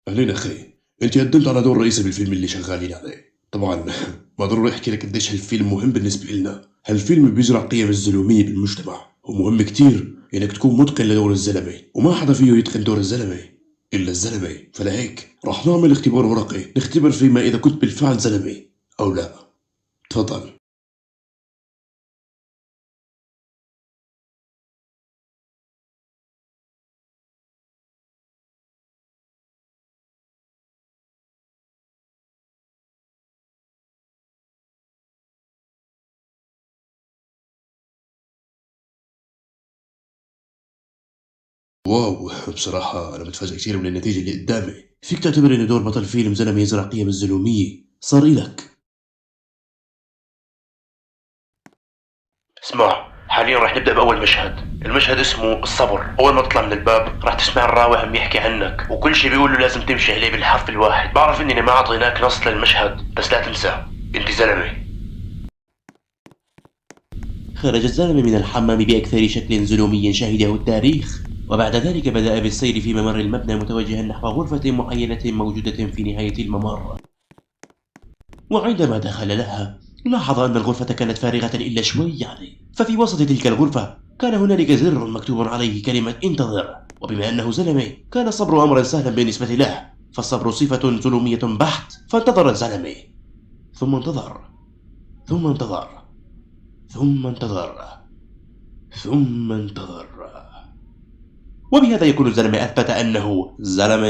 أهلين أخي. أنت قدمت على دور رئيسي بالفيلم اللي شغالين عليه طبعا. ما ضروري أحكي لك قديش هالفيلم مهم بالنسبة لنا. هالفيلم بيزرع قيم الزلومية بالمجتمع، ومهم كتير إنك تكون متقن لدور الزلمة، وما حدا فيه يتقن دور الزلمة إلا الزلمة. فلهيك راح نعمل اختبار ورقي نختبر فيه ما إذا كنت بالفعل زلمة أو لا. تفضل. واو، بصراحة أنا متفاجئ كثير من النتيجة اللي قدامي. فيك تعتبر إن دور بطل فيلم زلمة يزرع قيم الزلومية صار إلك. اسمع، حاليا راح نبدأ بأول مشهد. المشهد اسمه الصبر. أول ما تطلع من الباب راح تسمع الراوي عم يحكي عنك، وكل شي بيقول له لازم تمشي عليه بالحرف الواحد. بعرف إننا ما أعطيناك نص للمشهد، بس لا تنسى أنت زلمة. خرج الزلمة من الحمام بأكثر شكل زلومي شهده التاريخ، وبعد ذلك بدأ بالسير في ممر المبنى متوجها نحو غرفة معينة موجودة في نهاية الممر. وعندما دخل لها لاحظ أن الغرفة كانت فارغة إلا شوي ففي وسط تلك الغرفة كان هنالك زر مكتوب عليه كلمة انتظر. وبما أنه زلمة كان الصبر أمرا سهلا بالنسبة له، فالصبر صفة زلومية بحت. فانتظر الزلمة، ثم انتظر، ثم انتظر، ثم انتظر، ثم انتظر. وبهذا يكون الزلمة أثبت أنه زلمة.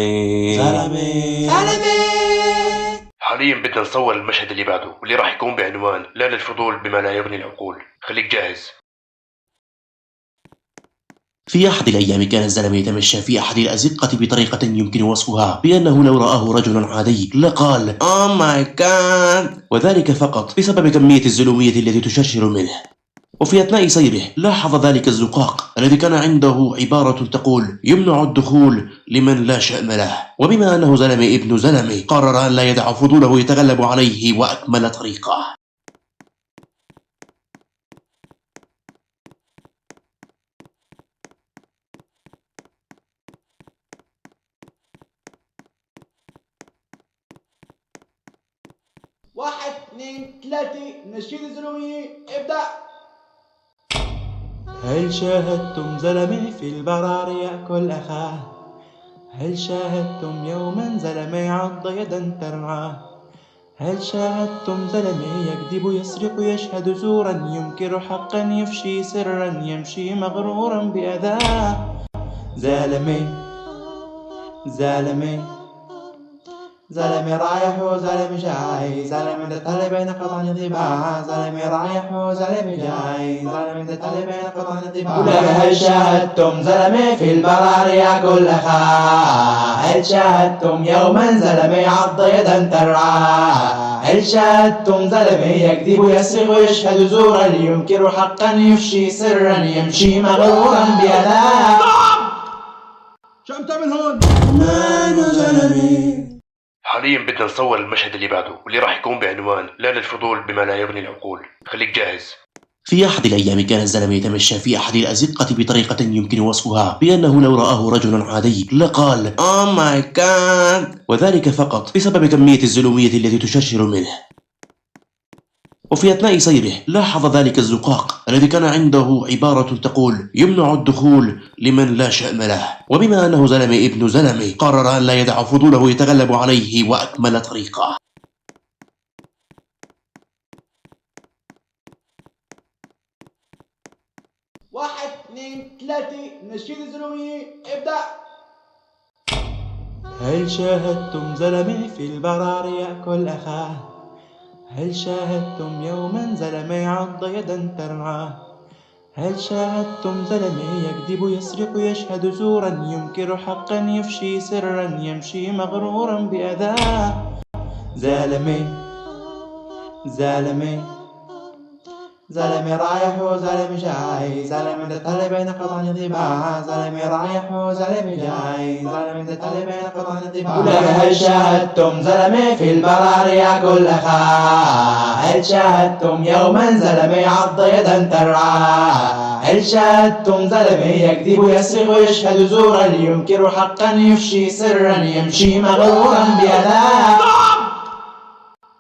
حاليا بدنا نصور المشهد اللي بعده، واللي راح يكون بعنوان لا للفضول بما لا يغني العقول. خليك جاهز. في أحد الأيام كان الزلمة يتمشى في أحد الأزقة بطريقة يمكن وصفها بأنه لو رآه رجل عادي لقال "أوه ماي جاد"، وذلك فقط بسبب كمية الزلومية التي تشرشر منه. وفي أثناء سيره لاحظ ذلك الزقاق الذي كان عنده عبارة تقول "يمنع الدخول لمن لا شأن له". وبما أنه زلمة ابن زلمة قرر أن لا يدع فضوله يتغلب عليه، وأكمل طريقه. 1 2 3 نشيد الزلومية ابدأ. هل شاهدتم زلمة في البرار يأكل أخاه؟ هل شاهدتم يوما زلمة يعض يدا ترعاه؟ هل شاهدتم زلمة يكذب يسرق يشهد زورا ينكر حقا يفشي سرا يمشي مغرورا بأذاه؟ زلمة زلمة زلمة رايح وزلمة جاي، زلمة تتلي بين قطعين ضباع، زلمة رايح وزلمة جاي، زلمة تتلي بين قطعين ضباع. ولك هل شاهدتم زلمة في البرار يأكل أخاه؟ هل شاهدتم يوما زلمة يعض يدا ترعاه؟ هل شاهدتم زلمة يكذب يسرق ويشهد زورا ينكر حقا يفشي سرا يمشي مغرورا بأذاه؟ شو عم تعمل هون؟ نانو زلمة. حاليا بدنا نصور المشهد اللي بعده، واللي راح يكون بعنوان لا للفضول بما لا يغني العقول. خليك جاهز. في أحد الأيام كان الزلمة يتمشى في أحد الأزقة بطريقة يمكن وصفها بأنه لو رآه رجل عادي لقال "أوه ماي جاد"، وذلك فقط بسبب كمية الزلومية التي تشرشر منه. وفي أثناء سيره لاحظ ذلك الزقاق الذي كان عنده عبارة تقول "يمنع الدخول لمن لا شأن له". وبما أنه زلمة ابن زلمة قرر أن لا يدع فضوله يتغلب عليه، وأكمل طريقه. 1 2 3 نشيد الزلومية ابدأ. هل شاهدتم زلمة في البرار يأكل أخاه؟ هل شاهدتم يوما زلمة يعض يدا ترعاه؟ هل شاهدتم زلمة يكذب يسرق يشهد زورا ينكر حقا يفشي سرا يمشي مغرورا بأذاه؟ زلمة زلمة زلمي رايح وزلمي جاي، زلمي متتالي بين قطعين ضباع، زلمي رايح وزلمي جاي، زلمي متتالي بين قطعين ضباع. ولك هل شاهدتم زلمي في البراري كل خاء؟ هل شاهدتم يوما زلمي عض يدا ترعى؟ هل شاهدتم زلمي يكذب يسرق ويشهد زورا، ينكر حقا يفشي سرا، يمشي مغرورا بأداء.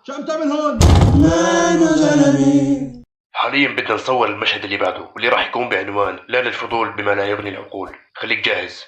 شو عم تعمل هون؟ مانو زلمي. حاليا بدنا نصور المشهد اللي بعده واللي راح يكون بعنوان لا للفضول بما لا يغني العقول. خليك جاهز.